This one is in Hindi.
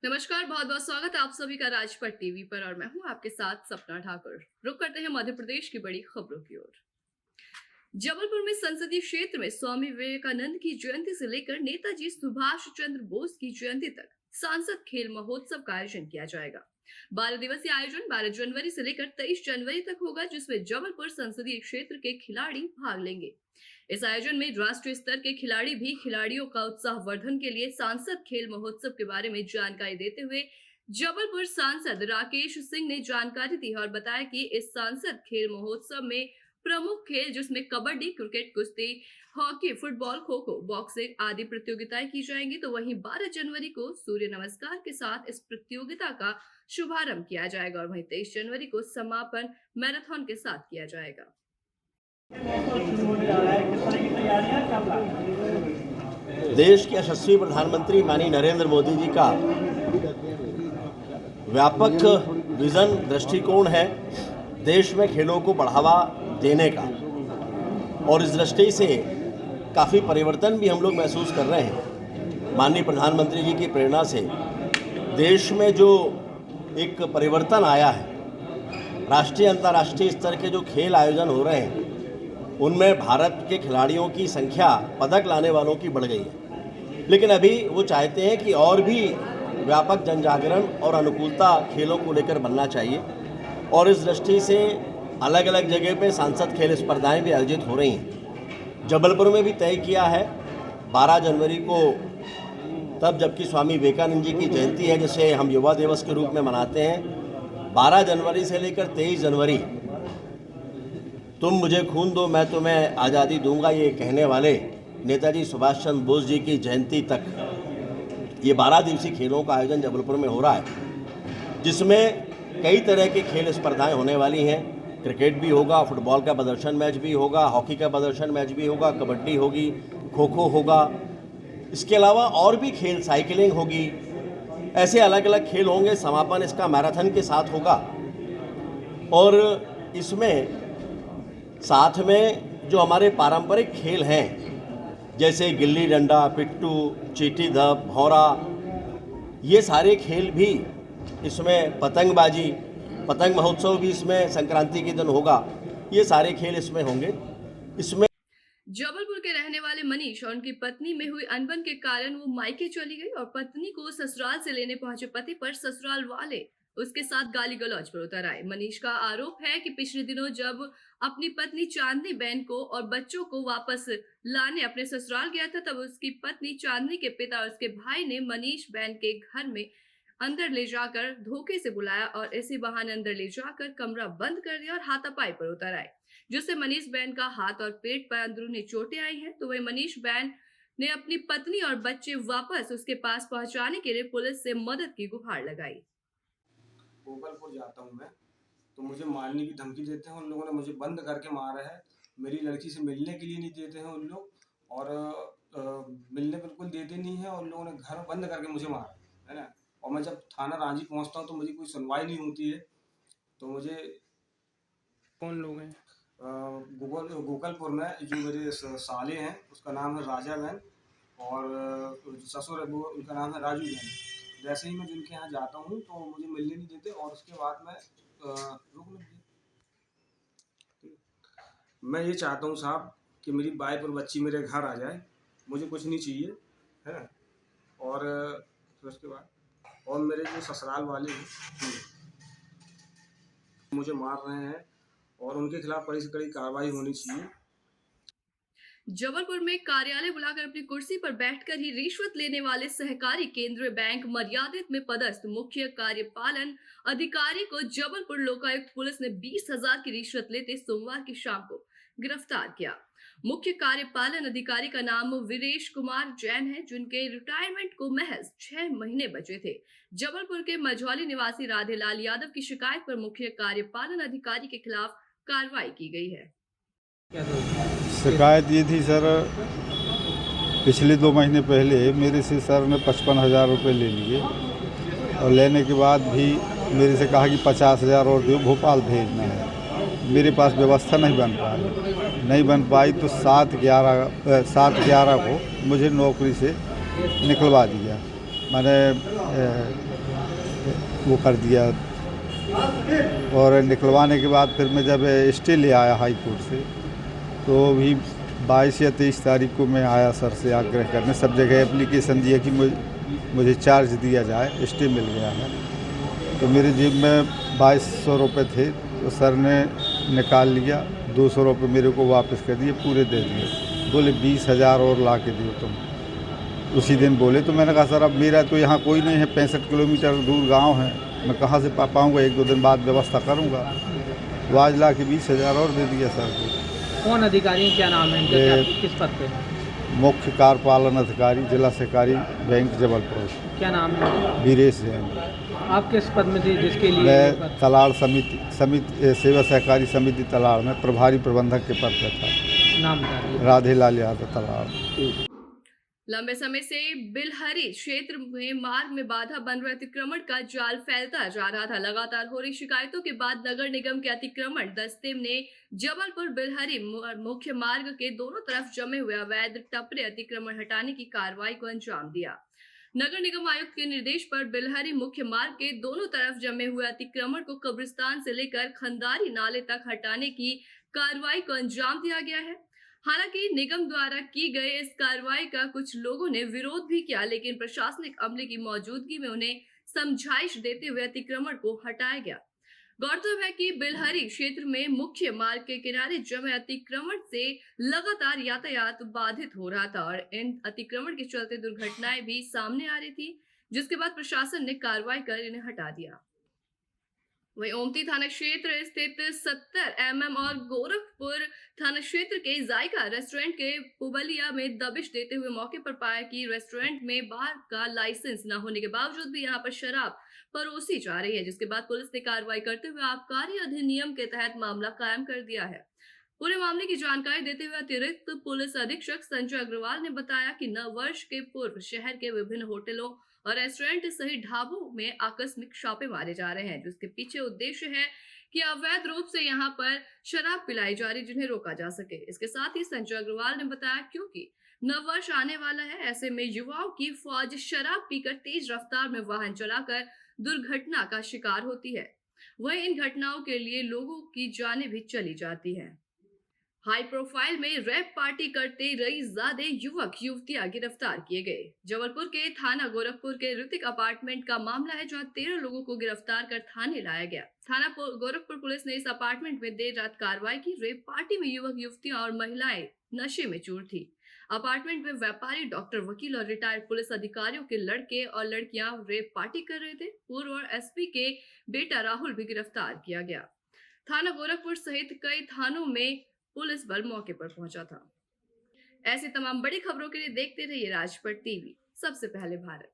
नमस्कार, बहुत बहुत स्वागत है आप सभी का राजपट टीवी पर और मैं हूं आपके साथ सपना ठाकुर। रुक करते हैं मध्य प्रदेश की बड़ी खबरों की ओर। जबलपुर में संसदीय क्षेत्र में स्वामी विवेकानंद की जयंती से लेकर नेताजी सुभाष चंद्र बोस की जयंती तक सांसद खेल महोत्सव का आयोजन किया जाएगा। 12 दिवसीय आयोजन 12 जनवरी से लेकर 23 जनवरी तक होगा, जिसमें जबलपुर संसदीय क्षेत्र के खिलाड़ी भाग लेंगे। इस आयोजन में राष्ट्रीय स्तर के खिलाड़ी भी खिलाड़ियों का उत्साहवर्धन के लिए सांसद खेल महोत्सव के बारे में जानकारी देते हुए जबलपुर सांसद राकेश सिंह ने जानकारी दी और बताया कि इस सांसद खेल महोत्सव में प्रमुख खेल जिसमें कबड्डी, क्रिकेट, कुश्ती, hockey, football, kho kho, boxing आदि प्रतियोगिताएं की जाएंगी। तो वहीं 12 जनवरी को सूर्य नमस्कार के साथ इस प्रतियोगिता का शुभारंभ किया जाएगा और वहीं 23 जनवरी को समापन मैराथन के साथ किया जाएगा। देश के यशस्वी प्रधानमंत्री माननीय नरेंद्र मोदी जी का व्यापक विजन दृष्टिकोण है देश में खेलों को बढ़ावा देने का, और इस दृष्टि से काफ़ी परिवर्तन भी हम लोग महसूस कर रहे हैं। माननीय प्रधानमंत्री जी की प्रेरणा से देश में जो एक परिवर्तन आया है, राष्ट्रीय अंतर्राष्ट्रीय स्तर के जो खेल आयोजन हो रहे हैं उनमें भारत के खिलाड़ियों की संख्या पदक लाने वालों की बढ़ गई है। लेकिन अभी वो चाहते हैं कि और भी व्यापक जनजागरण और अनुकूलता खेलों को लेकर बनना चाहिए, और इस दृष्टि से अलग अलग जगह पे सांसद खेल स्पर्धाएं भी आयोजित हो रही हैं। जबलपुर में भी तय किया है 12 जनवरी को, तब जबकि स्वामी विवेकानंद जी की जयंती है जिसे हम युवा दिवस के रूप में मनाते हैं। 12 जनवरी से लेकर 23 जनवरी तुम मुझे खून दो मैं तुम्हें आज़ादी दूंगा, ये कहने वाले नेताजी सुभाष चंद्र बोस जी की जयंती तक ये 12 दिवसीय खेलों का आयोजन जबलपुर में हो रहा है, जिसमें कई तरह की खेल स्पर्धाएं होने वाली हैं। क्रिकेट भी होगा, फुटबॉल का प्रदर्शन मैच भी होगा, हॉकी का प्रदर्शन मैच भी होगा, कबड्डी होगी, खो खो होगा। इसके अलावा और भी खेल, साइकिलिंग होगी, ऐसे अलग अलग खेल होंगे। समापन इसका मैराथन के साथ होगा, और इसमें साथ में जो हमारे पारंपरिक खेल हैं जैसे गिल्ली डंडा, पिट्टू, चीटी धप, भौरा, ये सारे खेल भी इसमें, पतंगबाजी, पतंग महोत्सव भी इसमें संक्रांति के दिन होगा। ये सारे खेल इसमें होंगे। इसमें जबलपुर के रहने वाले मनीष और उनकी पत्नी में हुई अनबन के कारण वो मायके चली गई और पत्नी को ससुराल से लेने पहुंचे पति पर ससुराल वाले उसके साथ गाली गलौज पर उतर आए। मनीष का आरोप है कि पिछले दिनों जब अपनी पत्नी चांदनी बहन को और बच्चों को वापस लाने अपने ससुराल गया था, तब उसकी पत्नी चांदनी के पिता और उसके भाई ने मनीष बहन के घर में अंदर ले जाकर धोखे से बुलाया और इसी बहाने अंदर ले जाकर कमरा बंद कर दिया और हाथापाई पर उतर आए, जिससे मनीष बहन का हाथ और पेट पर अंदरूनी चोटें आई हैं। तो वही मनीष बहन ने अपनी पत्नी और बच्चे वापस उसके पास पहुंचाने के लिए पुलिस से मदद की गुहार लगाई। गोपालपुर जाता हूँ मैं, तो मुझे मारने की धमकी देते हैं। उन लोगों ने मुझे बंद करके मारा है। मेरी लड़की से मिलने के लिए नहीं देते हैं उन लोग, और मिलने बिल्कुल देते नहीं है। उन लोगों ने घर बंद करके मुझे मारा है ना। और मैं जब थाना रांची पहुँचता हूँ तो मुझे कोई सुनवाई नहीं होती है। तो मुझे कौन लोग हैं? गोपालपुर में जो मेरे साले हैं उसका नाम है राजा बहन, और ससुर है वो उनका नाम है राजू बहन। जैसे ही मैं जिनके यहाँ जाता हूँ तो मुझे मिलने नहीं देते, और उसके बाद मैं ये चाहता हूँ साहब कि मेरी वाइफ और बच्ची मेरे घर आ जाए, मुझे कुछ नहीं चाहिए है ना। और फिर उसके बाद और मेरे जो ससुराल वाले हैं मुझे मार रहे हैं, और उनके खिलाफ कड़ी से कड़ी कार्रवाई होनी चाहिए। जबलपुर में कार्यालय बुलाकर अपनी कुर्सी पर बैठकर ही रिश्वत लेने वाले सहकारी केंद्रीय बैंक मर्यादित में पदस्थ मुख्य कार्यपालन अधिकारी को जबलपुर लोकायुक्त पुलिस ने 20,000 की रिश्वत लेते सोमवार की शाम को गिरफ्तार किया। मुख्य कार्यपालन अधिकारी का नाम वीरेश कुमार जैन है, जिनके रिटायरमेंट को महज 6 महीने बचे थे। जबलपुर के मझौली निवासी राधेलाल यादव की शिकायत पर मुख्य कार्यपालन अधिकारी के खिलाफ कार्रवाई की गई है। शिकायत ये थी सर, पिछले 2 महीने पहले मेरे से सर ने 55,000 रुपये ले लिए, और लेने के बाद भी मेरे से कहा कि 50,000 और दो, भोपाल भेजना है। मेरे पास व्यवस्था नहीं बन पाई तो 7/11 को मुझे नौकरी से निकलवा दिया। मैंने वो कर दिया। और निकलवाने के बाद फिर मैं जब स्टे ले आया हाई कोर्ट से, तो भी 22 या 23 तारीख को मैं आया सर से आग्रह करने, सब जगह एप्लीकेशन दिया कि मुझे चार्ज दिया जाए, स्टे मिल गया है। तो मेरे जेब में 2200 रुपये थे, तो सर ने निकाल लिया, 200 रुपये मेरे को वापस कर दिए, पूरे दे दिए। बोले 20,000 और ला के दियो तुम, उसी दिन बोले। तो मैंने कहा सर अब मेरा तो यहाँ कोई नहीं है, 65 किलोमीटर दूर गांव है, मैं कहाँ से पा पाऊँगा, 1-2 दिन बाद व्यवस्था करूँगा। वो आज ला के 20,000 और दे दिया सर को। कौन अधिकारी हैं, क्या नाम है इनका, किस पद पे? मुख्य कार्यपालन अधिकारी, जिला सहकारी बैंक जबलपुर। क्या नाम है? वीरेश जैन। आप किस पद में थे जिसके लिए? मैं तलाड़ समिति सेवा सहकारी समिति तलाड़ में प्रभारी प्रबंधक के पद पर था। नाम बताइए। राधे लाल यादव तलाड़। लंबे समय से बिलहरी क्षेत्र में मार्ग में बाधा बन रहे अतिक्रमण का जाल फैलता जा रहा था। लगातार हो रही शिकायतों के बाद नगर निगम के अतिक्रमण दस्ते ने जबलपुर बिलहरी मुख्य मार्ग के दोनों तरफ जमे हुए अवैध टपरे अतिक्रमण हटाने की कार्रवाई को अंजाम दिया। नगर निगम आयुक्त के निर्देश पर बिलहरी मुख्य मार्ग के दोनों तरफ जमे हुए अतिक्रमण को कब्रिस्तान से लेकर खंदारी नाले तक हटाने की कार्रवाई को अंजाम दिया गया है। हालांकि निगम द्वारा की गई इस कार्रवाई का कुछ लोगों ने विरोध भी किया, लेकिन प्रशासनिक अमले की मौजूदगी में उन्हें समझाइश देते हुए अतिक्रमण को हटाया गया। गौरतलब है कि बिलहरी क्षेत्र में मुख्य मार्ग के किनारे जमे अतिक्रमण से लगातार यातायात बाधित हो रहा था और इन अतिक्रमण के चलते दुर्घटनाएं भी सामने आ रही थी, जिसके बाद प्रशासन ने कार्रवाई कर इन्हें हटा दिया। वहीं ओमती थाना क्षेत्र स्थित 70 mm और गोरखपुर थाना क्षेत्र के जायका रेस्टोरेंट के पुबलिया में दबिश देते हुए मौके पर पाया कि रेस्टोरेंट में बार का लाइसेंस न होने के बावजूद भी यहां पर शराब परोसी जा रही है, जिसके बाद पुलिस ने कार्रवाई करते हुए आबकारी अधिनियम के तहत मामला कायम कर दिया है। पूरे मामले की जानकारी देते हुए अतिरिक्त पुलिस अधीक्षक संजय अग्रवाल ने बताया कि नववर्ष के पूर्व शहर के विभिन्न होटलों और रेस्टोरेंट सहित ढाबों में आकस्मिक छापे मारे जा रहे हैं, जिसके पीछे उद्देश्य है कि अवैध रूप से यहां पर शराब पिलाई जा रही, जिन्हें रोका जा सके। इसके साथ ही संजय अग्रवाल ने बताया क्योंकि नववर्ष आने वाला है, ऐसे में युवाओं की फौज शराब पीकर तेज रफ्तार में वाहन चलाकर दुर्घटना का शिकार होती है। वहीं इन घटनाओं के लिए लोगों की जानें भी चली जाती हैं। हाई प्रोफाइल में रैप पार्टी करते रईसजादे युवक युवतियां गिरफ्तार किए गए। जबलपुर के थाना गोरखपुर के ऋतिक अपार्टमेंट का मामला है, जहां 13 लोगों को गिरफ्तार कर थाने लाया गया। थाना गोरखपुर पुलिस ने इस अपार्टमेंट में देर रात कार्रवाई की। रेप पार्टी में युवक युवतियां और महिलाएं नशे में चूर थी। अपार्टमेंट में व्यापारी, डॉक्टर, वकील और रिटायर्ड पुलिस अधिकारियों के लड़के और लड़कियां रेप पार्टी कर रहे थे। पूर्व और एसपी के बेटा राहुल भी गिरफ्तार किया गया। थाना गोरखपुर सहित कई थानों में पुलिस बल मौके पर पहुंचा था। ऐसी तमाम बड़ी खबरों के लिए देखते रहिए राजपट टीवी, सबसे पहले भारत।